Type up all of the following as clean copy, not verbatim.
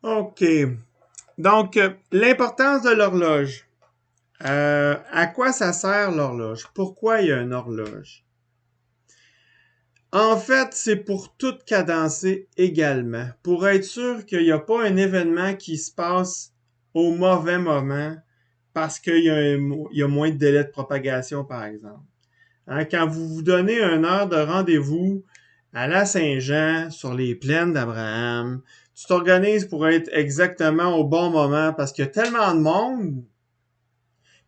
OK. Donc, l'importance de l'horloge. À quoi ça sert l'horloge? Pourquoi il y a une horloge? En fait, c'est pour tout cadencer également. Pour être sûr qu'il n'y a pas un événement qui se passe au mauvais moment parce qu'il y a moins de délai de propagation, par exemple. Hein, quand vous vous donnez une heure de rendez-vous à la Saint-Jean, sur les plaines d'Abraham, tu t'organises pour être exactement au bon moment parce qu'il y a tellement de monde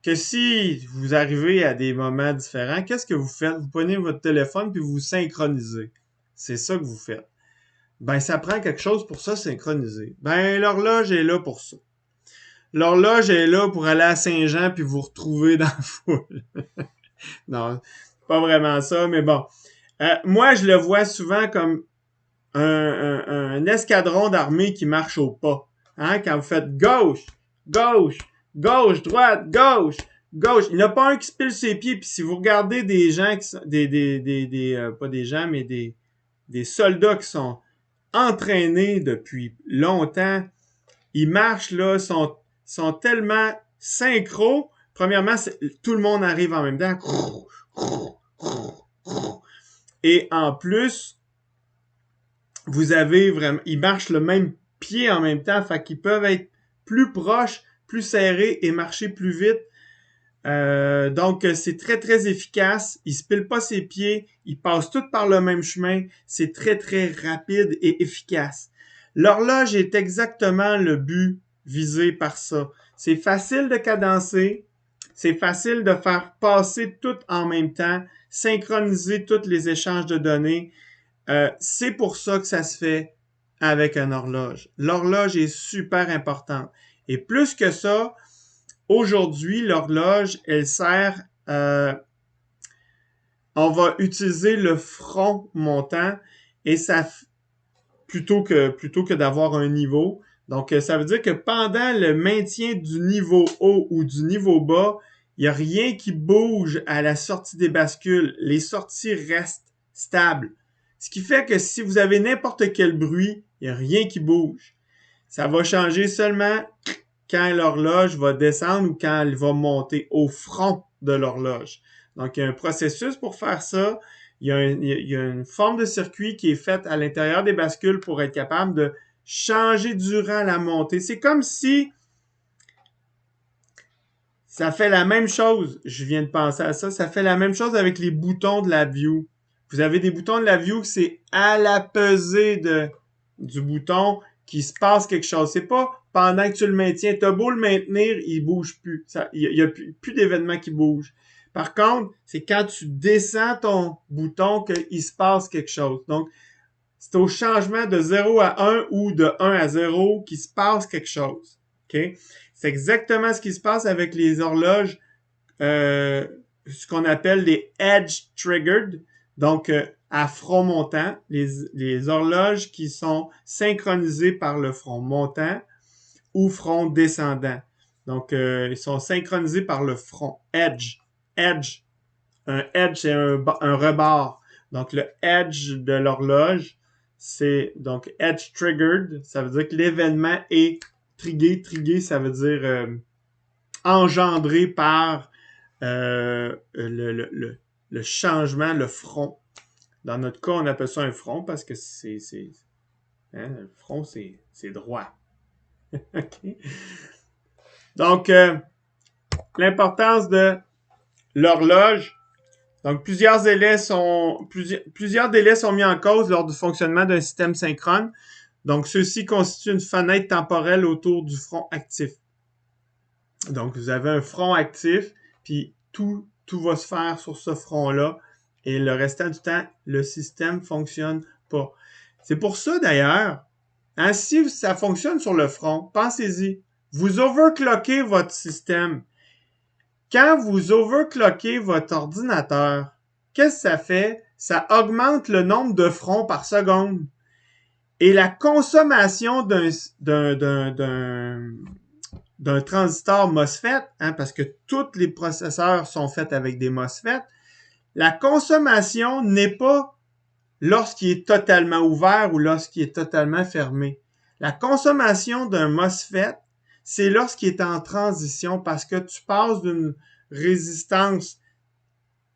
que si vous arrivez à des moments différents, qu'est-ce que vous faites? Vous prenez votre téléphone puis vous vous synchronisez. C'est ça que vous faites. Ben, ça prend quelque chose pour ça synchroniser. Ben, l'horloge est là pour ça. L'horloge est là pour aller à Saint-Jean puis vous retrouver dans la foule. Non, pas vraiment ça, mais bon. Moi, je le vois souvent comme un escadron d'armée qui marche au pas. Hein? Quand vous faites gauche, gauche, gauche, droite, gauche, gauche. Il n'y en a pas un qui se pile ses pieds. Puis si vous regardez des gens qui sont, pas des gens, mais des soldats qui sont entraînés depuis longtemps, ils marchent là, sont tellement synchro. Premièrement, tout le monde arrive en même temps. Et en plus, vous avez vraiment, ils marchent le même pied en même temps, fait qu'ils peuvent être plus proches, plus serrés et marcher plus vite. Donc, c'est très, très efficace. Il se pile pas ses pieds. Ils passent tous par le même chemin. C'est très, très rapide et efficace. L'horloge est exactement le but visé par ça. C'est facile de cadencer. C'est facile de faire passer tout en même temps, synchroniser tous les échanges de données. C'est pour ça que ça se fait avec une horloge. L'horloge est super importante. Et plus que ça, aujourd'hui, l'horloge, elle sert, on va utiliser le front montant et ça, plutôt que d'avoir un niveau. Donc, ça veut dire que pendant le maintien du niveau haut ou du niveau bas, il n'y a rien qui bouge à la sortie des bascules. Les sorties restent stables. Ce qui fait que si vous avez n'importe quel bruit, il n'y a rien qui bouge. Ça va changer seulement quand l'horloge va descendre ou quand elle va monter au front de l'horloge. Donc, il y a un processus pour faire ça. Il y a une forme de circuit qui est faite à l'intérieur des bascules pour être capable de changer durant la montée. C'est comme si ça fait la même chose. Je viens de penser à ça. Ça fait la même chose avec les boutons de la view. Vous avez des boutons de la view, c'est à la pesée du bouton qu'il se passe quelque chose. C'est pas pendant que tu le maintiens. T'as beau le maintenir, il bouge plus. Il y a plus d'événements qui bougent. Par contre, c'est quand tu descends ton bouton qu'il se passe quelque chose. Donc, c'est au changement de 0 à 1 ou de 1 à 0 qu'il se passe quelque chose. OK? C'est exactement ce qui se passe avec les horloges, ce qu'on appelle les edge triggered. Donc, à front montant, les horloges qui sont synchronisées par le front montant ou front descendant. Donc, ils sont synchronisés par le front edge. Edge. Un edge, c'est un rebord. Donc, le edge de l'horloge, c'est donc edge triggered. Ça veut dire que l'événement est trigué. Trigué, ça veut dire engendré par le changement, le front. Dans notre cas, on appelle ça un front parce que hein, le front, c'est droit. Okay? Donc, l'importance de l'horloge. Donc, plusieurs délais sont mis en cause lors du fonctionnement d'un système synchrone. Donc, ceux-ci constituent une fenêtre temporelle autour du front actif. Donc, vous avez un front actif, puis tout va se faire sur ce front-là. Et le restant du temps, le système fonctionne pas. C'est pour ça, d'ailleurs, hein, si ça fonctionne sur le front, pensez-y. Vous overclockez votre système. Quand vous overclockez votre ordinateur, qu'est-ce que ça fait? Ça augmente le nombre de fronts par seconde. Et la consommation d'un transistor MOSFET, hein, parce que tous les processeurs sont faits avec des MOSFET, la consommation n'est pas lorsqu'il est totalement ouvert ou lorsqu'il est totalement fermé. La consommation d'un MOSFET, c'est lorsqu'il est en transition parce que tu passes d'une résistance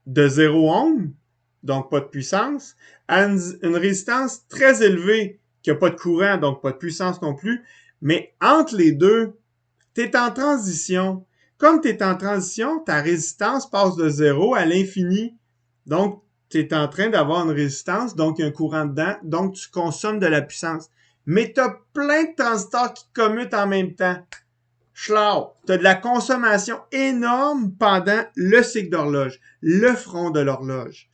de 0 ohm, donc pas de puissance, à une résistance très élevée qui n'a pas de courant, donc pas de puissance non plus. Mais entre les deux, tu es en transition. Comme tu es en transition, ta résistance passe de 0 à l'infini. Donc, tu es en train d'avoir une résistance, donc il y a un courant dedans, donc tu consommes de la puissance. Mais tu as plein de transistors qui commutent en même temps. Schlau, tu as de la consommation énorme pendant le cycle d'horloge, le front de l'horloge.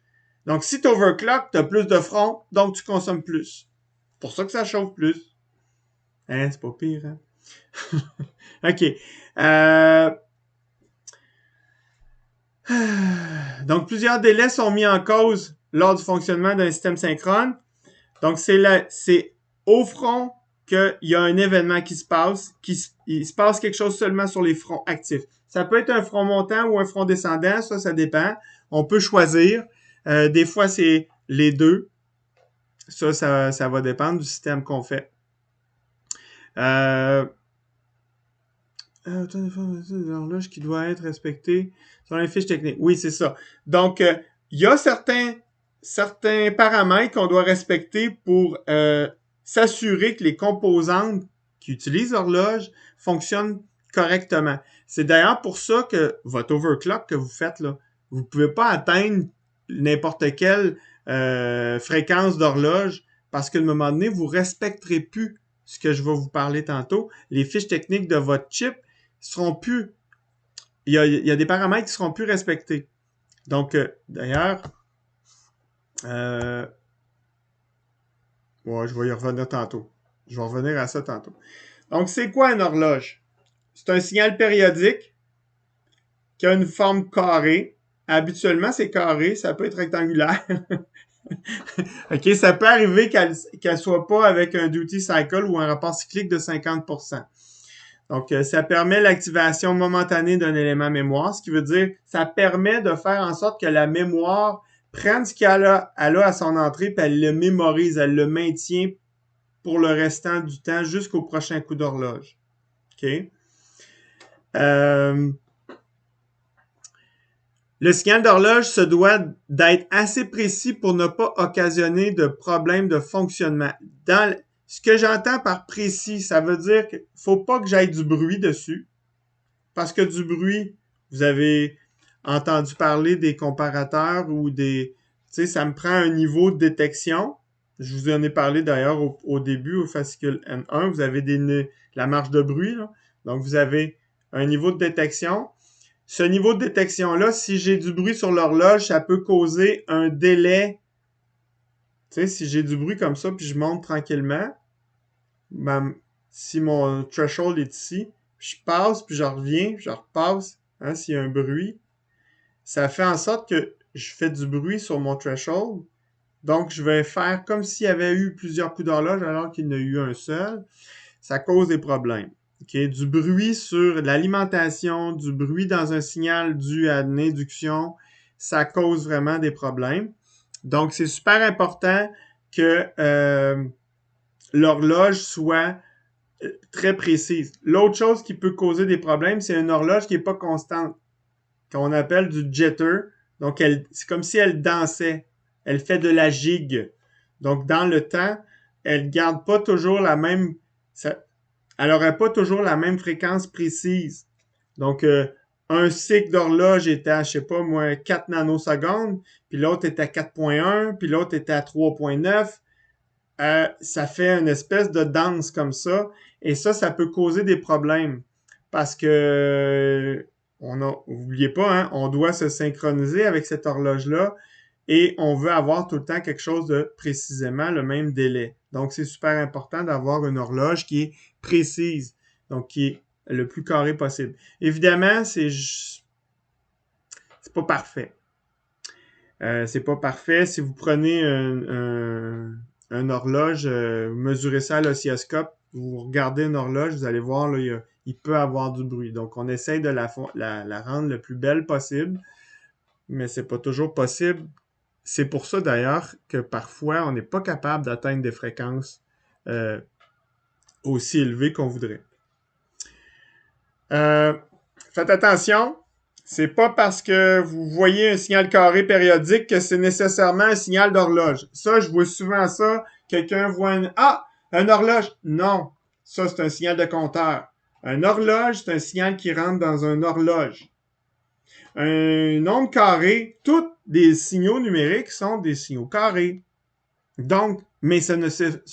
Donc, si tu overclock, tu as plus de front, donc tu consommes plus. C'est pour ça que ça chauffe plus. Hein, c'est pas pire, hein? OK. Donc, plusieurs délais sont mis en cause lors du fonctionnement d'un système synchrone. Donc, c'est au front qu'il y a un événement qui se passe, il se passe quelque chose seulement sur les fronts actifs. Ça peut être un front montant ou un front descendant, ça dépend. On peut choisir. Des fois, c'est les deux. Ça va dépendre du système qu'on fait. L'horloge qui doit être respectée sur les fiches techniques. Oui, c'est ça. Donc, il y a certains paramètres qu'on doit respecter pour s'assurer que les composantes qui utilisent l'horloge fonctionnent correctement. C'est d'ailleurs pour ça que votre overclock que vous faites, là, vous ne pouvez pas atteindre n'importe quelle fréquence d'horloge parce qu'à un moment donné, vous ne respecterez plus ce que je vais vous parler tantôt. Les fiches techniques de votre chip seront plus... Il y a des paramètres qui seront plus respectés. Donc, d'ailleurs, ouais, je vais y revenir tantôt. Je vais revenir à ça tantôt. Donc, c'est quoi une horloge? C'est un signal périodique qui a une forme carrée. Habituellement, c'est carré, ça peut être rectangulaire. OK, ça peut arriver qu'elle soit pas avec un duty cycle ou un rapport cyclique de 50%. Donc, ça permet l'activation momentanée d'un élément mémoire, ce qui veut dire ça permet de faire en sorte que la mémoire prenne ce qu'elle a à son entrée, puis elle le mémorise, elle le maintient pour le restant du temps jusqu'au prochain coup d'horloge. OK? Le signal d'horloge se doit d'être assez précis pour ne pas occasionner de problèmes de fonctionnement. Ce que j'entends par précis, ça veut dire qu'il ne faut pas que j'aille du bruit dessus. Parce que du bruit, vous avez entendu parler des comparateurs ou des... Tu sais, ça me prend un niveau de détection. Je vous en ai parlé d'ailleurs au début, au fascicule N1. Vous avez la marge de bruit. Là. Donc, vous avez un niveau de détection. Ce niveau de détection-là, si j'ai du bruit sur l'horloge, ça peut causer un délai. Tu sais, si j'ai du bruit comme ça, puis je monte tranquillement, si mon threshold est ici, je passe, puis je reviens, puis je repasse, hein, s'il y a un bruit, ça fait en sorte que je fais du bruit sur mon threshold. Donc, je vais faire comme s'il y avait eu plusieurs coups d'horloge alors qu'il n'y en a eu un seul. Ça cause des problèmes. Okay? Du bruit sur l'alimentation, du bruit dans un signal dû à une induction, ça cause vraiment des problèmes. Donc, c'est super important que l'horloge soit très précise. L'autre chose qui peut causer des problèmes, c'est une horloge qui n'est pas constante, qu'on appelle du jitter. Donc, c'est comme si elle dansait. Elle fait de la gigue. Donc, dans le temps, elle ne garde pas toujours la même... elle n'aurait pas toujours la même fréquence précise. Donc, un cycle d'horloge était à, je sais pas moi, 4 nanosecondes, puis l'autre était à 4.1, puis l'autre était à 3.9. Ça fait une espèce de danse comme ça. Et ça peut causer des problèmes. Parce que, n'oubliez pas, hein, on doit se synchroniser avec cette horloge-là et on veut avoir tout le temps quelque chose de précisément le même délai. Donc, c'est super important d'avoir une horloge qui est précise, donc qui est le plus carré possible. Évidemment, c'est pas parfait. C'est pas parfait. Si vous prenez un horloge, vous mesurez ça à l'oscilloscope, vous regardez une horloge, vous allez voir, là, il peut avoir du bruit. Donc, on essaye de la rendre le plus belle possible, mais c'est pas toujours possible. C'est pour ça, d'ailleurs, que parfois, on n'est pas capable d'atteindre des fréquences aussi élevé qu'on voudrait. Faites attention, c'est pas parce que vous voyez un signal carré périodique que c'est nécessairement un signal d'horloge. Ça, je vois souvent ça. Quelqu'un voit un horloge. Non, ça c'est un signal de compteur. Un horloge, c'est un signal qui rentre dans un horloge. Un nombre carré, tous des signaux numériques sont des signaux carrés. Donc, mais ce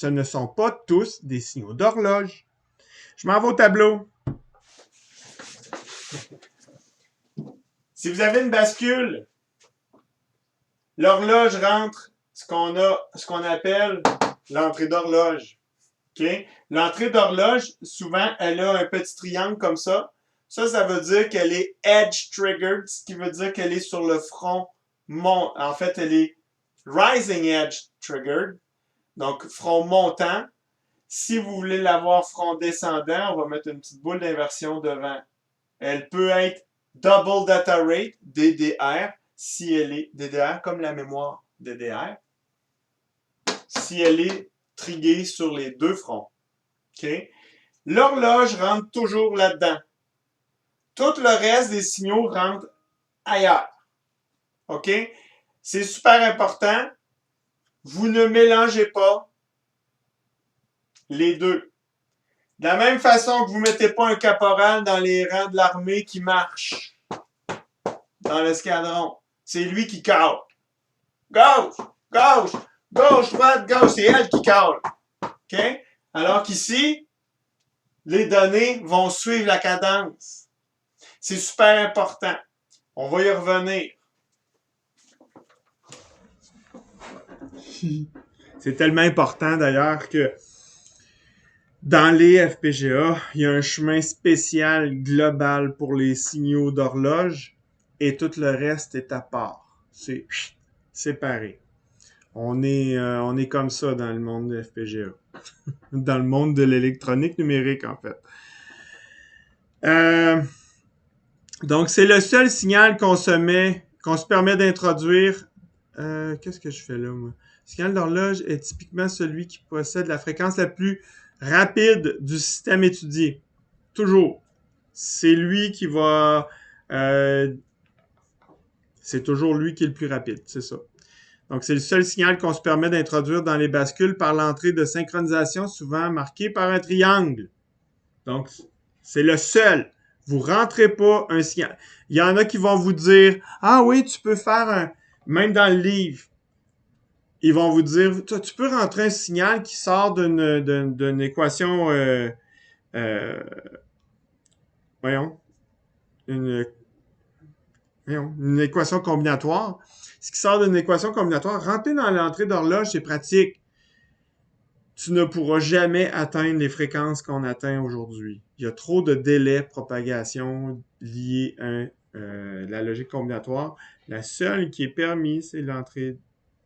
ne sont pas tous des signaux d'horloge. Je m'en vais au tableau. Si vous avez une bascule, l'horloge rentre ce qu'on appelle l'entrée d'horloge. Okay? L'entrée d'horloge, souvent, elle a un petit triangle comme ça. Ça veut dire qu'elle est edge triggered, ce qui veut dire qu'elle est sur le front en fait, elle est rising edge triggered, donc front montant. Si vous voulez l'avoir front descendant, on va mettre une petite boule d'inversion devant. Elle peut être double data rate, DDR, si elle est DDR comme la mémoire DDR, si elle est triguée sur les deux fronts. Okay? L'horloge rentre toujours là-dedans. Tout le reste des signaux rentrent ailleurs. OK? C'est super important. Vous ne mélangez pas les deux. De la même façon que vous ne mettez pas un caporal dans les rangs de l'armée qui marche dans l'escadron. C'est lui qui cale. Gauche, gauche, gauche, droite, gauche. C'est elle qui cale. OK? Alors qu'ici, les données vont suivre la cadence. C'est super important. On va y revenir. C'est tellement important d'ailleurs que dans les FPGA, il y a un chemin spécial global pour les signaux d'horloge et tout le reste est à part. C'est séparé. On est comme ça dans le monde de FPGA. Dans le monde de l'électronique numérique, en fait. Donc, c'est le seul signal qu'on se permet d'introduire. Qu'est-ce que je fais là, moi? Le signal d'horloge est typiquement celui qui possède la fréquence la plus rapide du système étudié. Toujours. C'est lui qui va... c'est toujours lui qui est le plus rapide, c'est ça. Donc, c'est le seul signal qu'on se permet d'introduire dans les bascules par l'entrée de synchronisation, souvent marquée par un triangle. Donc, c'est le seul. Vous rentrez pas un signal. Il y en a qui vont vous dire, ah oui, tu peux faire un... Même dans le livre, ils vont vous dire, tu peux rentrer un signal qui sort d'une équation, voyons, une, une équation combinatoire. Ce qui sort d'une équation combinatoire, rentrer dans l'entrée d'horloge, c'est pratique. Tu ne pourras jamais atteindre les fréquences qu'on atteint aujourd'hui. Il y a trop de délais de propagation liés à la logique combinatoire. La seule qui est permise, c'est l'entrée,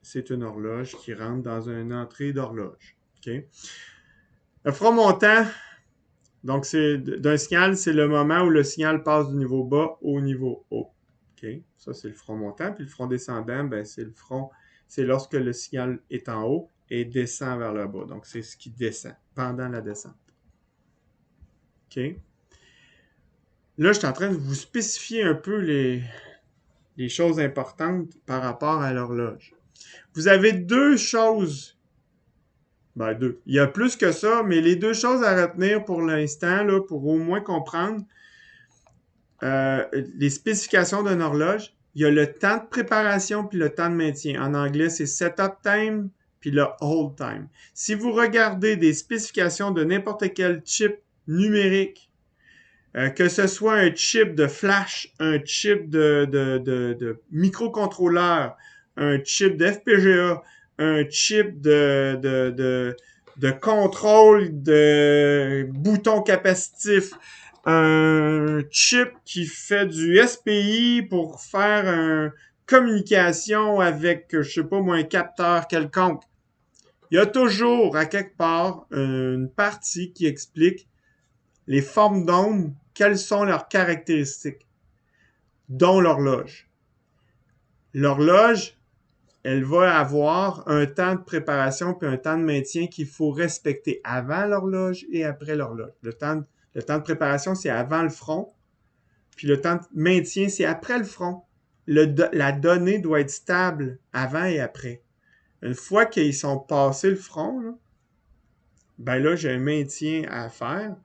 c'est une horloge qui rentre dans une entrée d'horloge. Okay? Le front montant, donc c'est d'un signal, c'est le moment où le signal passe du niveau bas au niveau haut. Okay? Ça, c'est le front montant. Puis le front descendant, ben, c'est lorsque le signal est en haut et descend vers le bas. Donc, c'est ce qui descend pendant la descente. OK? Là, je suis en train de vous spécifier un peu les choses importantes par rapport à l'horloge. Vous avez deux choses. Ben, deux. Il y a plus que ça, mais les deux choses à retenir pour l'instant, là, pour au moins comprendre les spécifications d'une horloge. Il y a le temps de préparation puis le temps de maintien. En anglais, c'est setup time puis le hold time. Si vous regardez des spécifications de n'importe quel chip numérique, que ce soit un chip de flash, un chip de microcontrôleur, un chip d'FPGA, un chip de contrôle de boutons capacitifs, un chip qui fait du SPI pour faire une communication avec, je sais pas moi, un capteur quelconque. Il y a toujours, à quelque part, une partie qui explique les formes d'ondes, quelles sont leurs caractéristiques, dont l'horloge. L'horloge, elle va avoir un temps de préparation puis un temps de maintien qu'il faut respecter avant l'horloge et après l'horloge. Le temps de préparation, c'est avant le front, puis le temps de maintien, c'est après le front. La donnée doit être stable avant et après. Une fois qu'ils sont passés le front, là, ben là, j'ai un maintien à faire.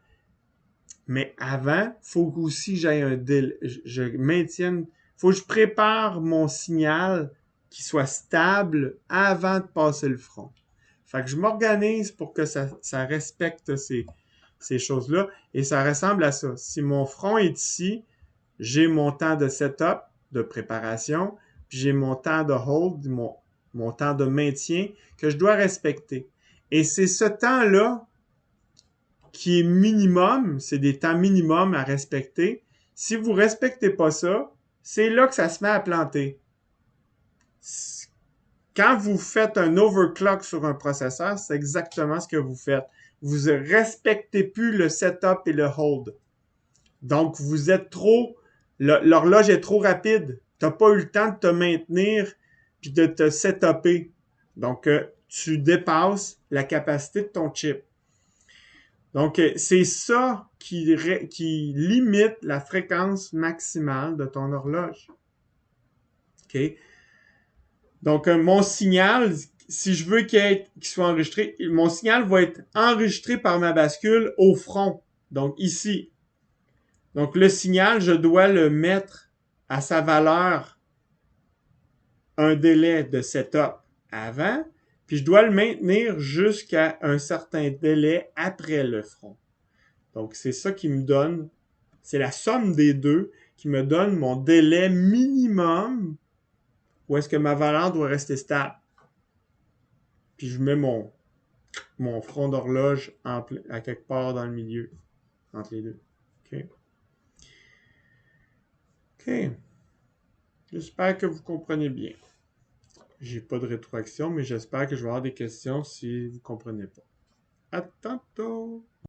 Mais avant, il faut aussi que j'aille un délai. Je maintienne. Faut que je prépare mon signal qui soit stable avant de passer le front. Fait que je m'organise pour que ça respecte ces choses-là. Et ça ressemble à ça. Si mon front est ici, j'ai mon temps de setup, de préparation, puis j'ai mon temps de hold, mon temps de maintien que je dois respecter. Et c'est ce temps-là qui est minimum, c'est des temps minimums à respecter. Si vous respectez pas ça, c'est là que ça se met à planter. Quand vous faites un overclock sur un processeur, c'est exactement ce que vous faites. Vous ne respectez plus le setup et le hold. Donc, vous êtes trop... L'horloge est trop rapide. Tu n'as pas eu le temps de te maintenir puis de te setuper. Donc, tu dépasses la capacité de ton chip. Donc, c'est ça qui limite la fréquence maximale de ton horloge. OK? Donc, mon signal, si je veux qu'il soit enregistré, mon signal va être enregistré par ma bascule au front. Donc, ici. Donc, le signal, je dois le mettre à sa valeur un délai de setup avant, puis je dois le maintenir jusqu'à un certain délai après le front. Donc, c'est ça qui me donne, c'est la somme des deux qui me donne mon délai minimum où est-ce que ma valeur doit rester stable. Puis je mets mon front d'horloge à quelque part dans le milieu, entre les deux. OK. OK. J'espère que vous comprenez bien. J'ai pas de rétroaction, mais j'espère que je vais avoir des questions si vous comprenez pas. À tantôt!